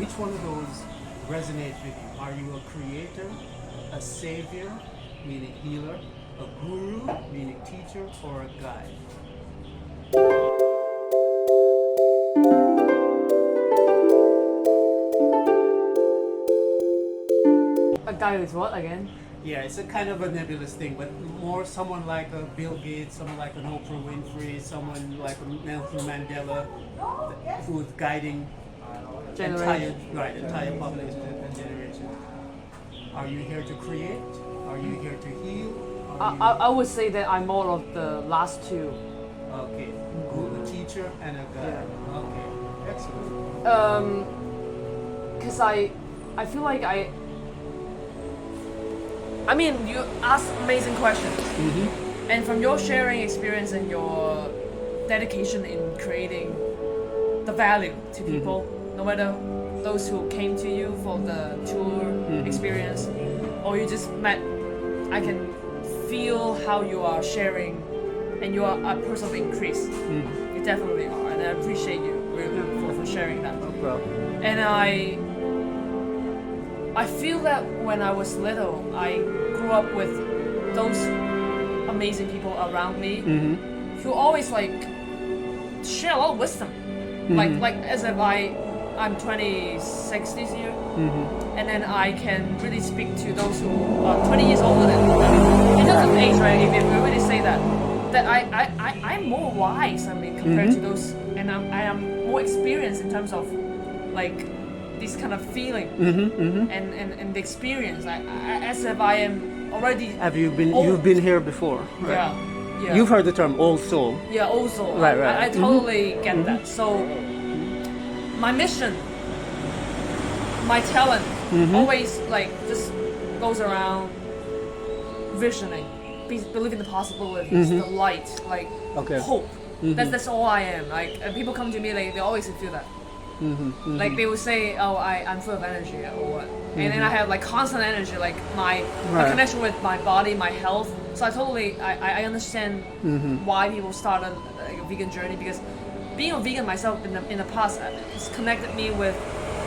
which one of those resonates with you? Are you a creator, a savior, meaning healer, a guru, meaning teacher, or a guide? A guy is what again? Yeah, it's a kind of a nebulous thing, but more someone like a Bill Gates, someone like an Oprah Winfrey, someone like a Nelson Mandela, who's guiding entire population and generation. Are you here to create? Are you here to heal? I would say that I'm more of the last two. Okay, a teacher and a guide. Yeah. Okay, excellent. Because I feel like I mean, you ask amazing questions. Mm-hmm. And from your sharing experience and your dedication in creating the value to people, no matter those who came to you for the tour experience or you just met, I can feel how you are sharing and you are a person of increase. You definitely are, and I appreciate you really for sharing that. No problem. And I feel that when I was little, I grew up with those amazing people around me who always like share a lot of wisdom. Like as if I'm 26 this year, and then I can really speak to those who are 20 years older than me. I mean, in terms of age, right? If we really say that I'm more wise. I mean, compared to those, and I am more experienced in terms of like this kind of feeling and the experience. As if I am already. Have you been? Old. You've been here before, right? Yeah. You've heard the term old soul. Yeah, also. Right. I totally get that. So, my mission, my talent, always like just goes around visioning, believe in the possibilities, the light, like hope. That's all I am. Like, and people come to me, like they always feel that. Like they will say, "Oh, I'm full of energy," or what, and then I have like constant energy, like my connection with my body, my health. So I understand why people start a vegan journey, because being a vegan myself in the past has connected me with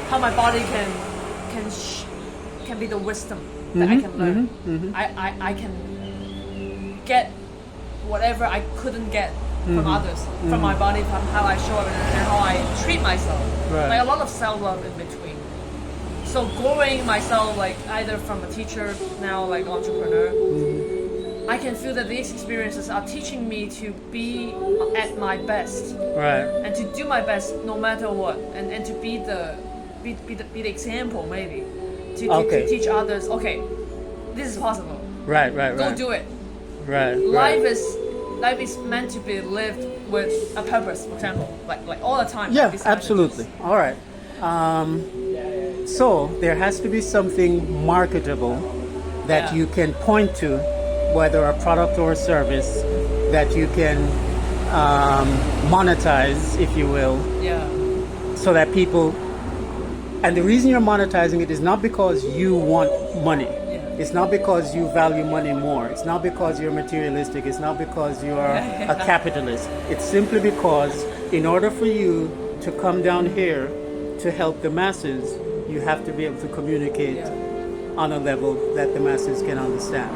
how my body can be the wisdom that I can learn. I can get whatever I couldn't get from others, from my body, from how I show up and how I treat myself. Like a lot of self-love in between. So growing myself, like either from a teacher, now like entrepreneur, I can feel that these experiences are teaching me to be at my best, and to do my best no matter what, and to be the example, maybe to teach others. Okay, this is possible. Go do it. Life is meant to be lived with a purpose, for example, like all the time. Yeah, absolutely. All right. So there has to be something marketable that you can point to, whether a product or a service that you can monetize, if you will. Yeah. So that people, and the reason you're monetizing it is not because you want money. It's not because you value money more. It's not because you're materialistic. It's not because you are a capitalist. It's simply because in order for you to come down here to help the masses, you have to be able to communicate on a level that the masses can understand.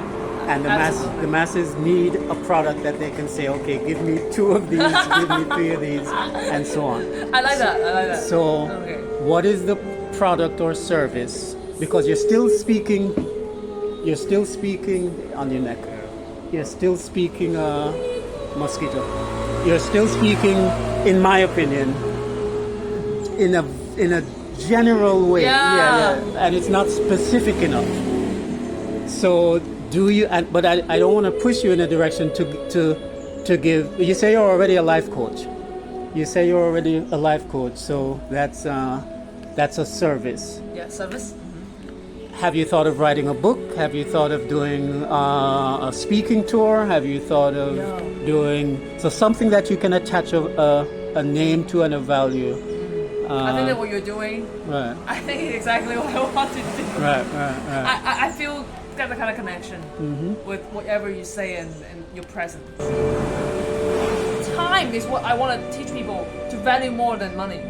And the masses need a product that they can say, okay, give me 2 of these, give me 3 of these, and so on. I like that. So what is the product or service? Because you're still speaking on your neck. You're still speaking mosquito. You're still speaking, in my opinion, in a general way. And it's not specific enough. So do you? But I don't want to push you in a direction to give. You say you're already a life coach. So that's a service. Yeah, service. Have you thought of writing a book? Have you thought of doing a speaking tour? Have you thought of doing something that you can attach a name to and a value? I think that what you're doing. Right. I think it's exactly what I want to do. Right. I feel got the kind of connection with whatever you say and your presence. Time is what I want to teach people to value more than money.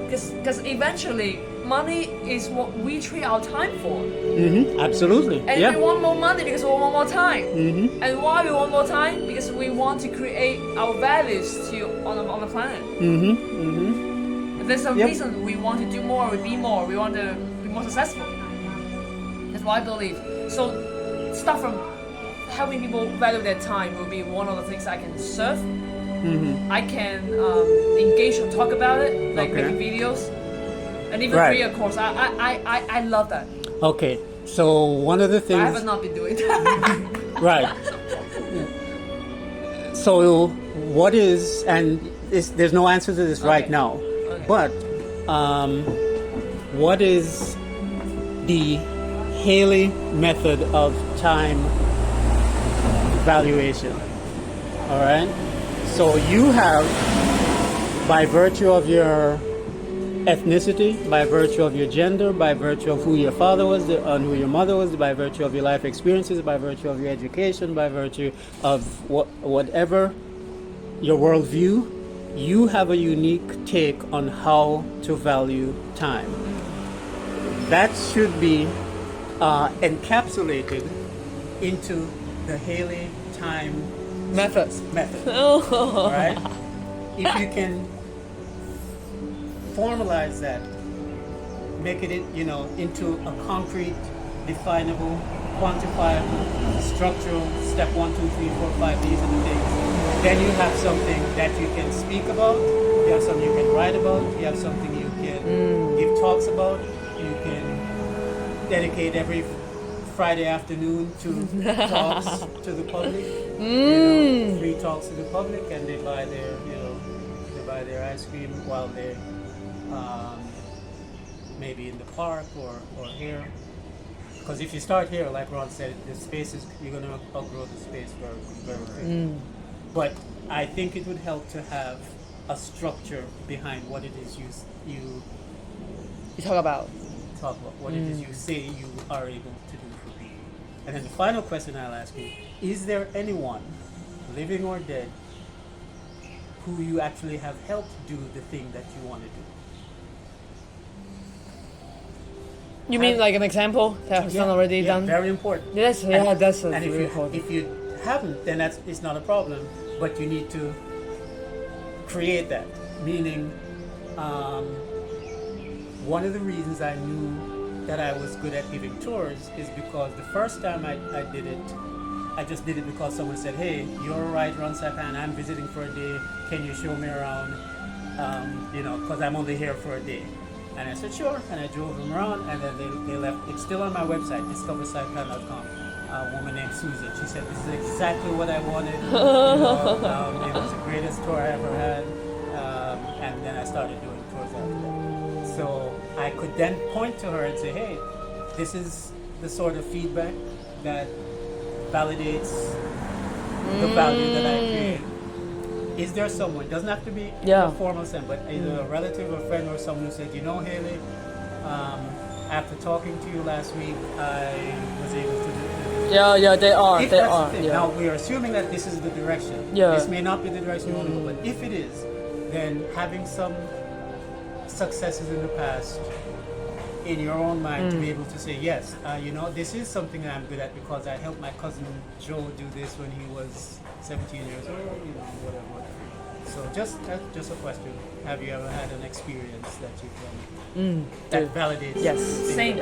Because eventually, money is what we trade our time for. Absolutely. And Yeah. we want more money because we want more time. And why we want more time? Because we want to create our values on the planet. And there's a reason we want to do more, we be more, we want to be more successful. That's what I believe. So, start from helping people value their time will be one of the things I can serve. I can engage or talk about it, like making videos, and even create a course. I love that. Okay, so one of the things I have not been doing that. right. So what is, and there's no answer to this right now, but what is the Hailey method of time valuation? All right. So you have, by virtue of your ethnicity, by virtue of your gender, by virtue of who your father was and who your mother was, by virtue of your life experiences, by virtue of your education, by virtue of whatever your worldview, you have a unique take on how to value time. That should be encapsulated into the Hailey time method. All right? If you can formalize that, make it, into a concrete, definable, quantifiable, structural, step 1, 2, 3, 4, 5, these are the things. Then you have something that you can speak about, you have something you can write about, you have something you can give talks about, you can dedicate every Friday afternoon to talks to the public, free talks to the public, and they buy their ice cream while they're maybe in the park or here. Because if you start here, like Ron said, the spaces, you're going to outgrow the space very quickly. But I think it would help to have a structure behind what it is you talk about. What it is you say you are able to do for people. And then the final question I'll ask you, is there anyone, living or dead, who you actually have helped do the thing that you want to do? You mean like an example that has done already done? Very important. Yes, that's very important. If you haven't, then it's not a problem. But you need to create that. Meaning, one of the reasons I knew that I was good at giving tours is because the first time I did it, I just did it because someone said, "Hey, you're right, Ron Saipan. I'm visiting for a day. Can you show me around? Because I'm only here for a day." And I said, "Sure." And I drove them around, and then they left. It's still on my website, discoversaipan.com. A woman named Susan. She said, "This is exactly what I wanted. It was the greatest tour I ever had." And then I started doing tours after that. So I could then point to her and say, "Hey, this is the sort of feedback that validates the value that I create. Is there someone, doesn't have to be a formal sense, but either a relative or friend or someone who said, Hailey, after talking to you last week, I was able to do this." Yeah, they are. If They that's are. the thing. Yeah. Now, we are assuming that this is the direction. Yeah. This may not be the direction you want to go, but if it is, then having some successes in the past in your own mind to be able to say, yes, this is something that I'm good at because I helped my cousin Joe do this when he was 17 years old, whatever. So just a question. Have you ever had an experience that you've done that validates? Yes. Same.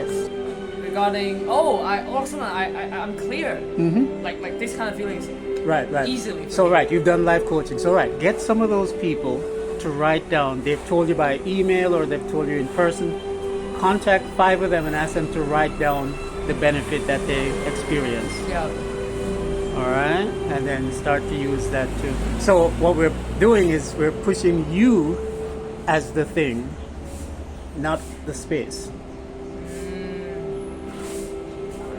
Regarding, I'm clear. Like this kind of feelings. Right. Easily. So you've done life coaching. So get some of those people to write down. They've told you by email or they've told you in person. Contact 5 of them and ask them to write down the benefit that they experience. Yeah. All right, and then start to use that too. So what we're doing is we're pushing you as the thing, not the space.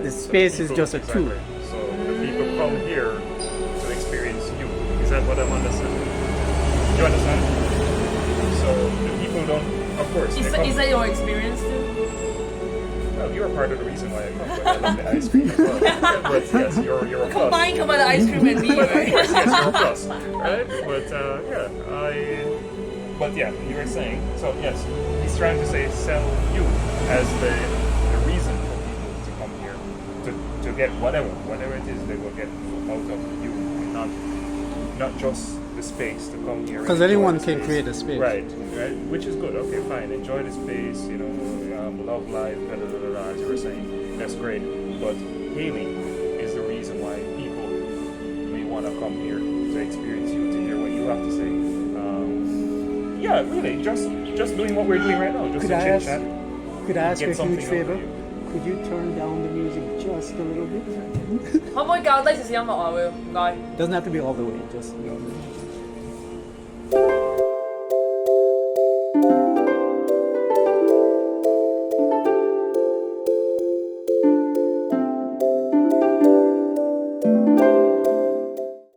The space is just a tool. So the people come here to experience you. Is that what I'm understanding? You understand? So the people don't, of course. Is that your experience too? Well, you're part of the reason why I come, but I love the ice cream as well. But yes, you're a plus. Combine the ice cream and me, But of right? course, yes, you're a plus, right? But But yeah, you were saying, so yes, he's trying to say sell you as the reason for people to come here, to get whatever it is they will get out of you, not just the space to come here. Because anyone can create a space. Right, which is good. Okay, fine, enjoy the space, love life, blah, blah, blah, blah, as you were saying. That's great. But Hailey is the reason why people may want to come here to experience you, to hear what you have to say. Yeah, really, just doing what we're doing right now, just Could to I chit ask- chat. Could I ask you a Get huge something out favor? of you. Could you turn down the music just a little bit? 可唔可以較低少少音樂啊？會唔該。 Doesn't have to be all the way, just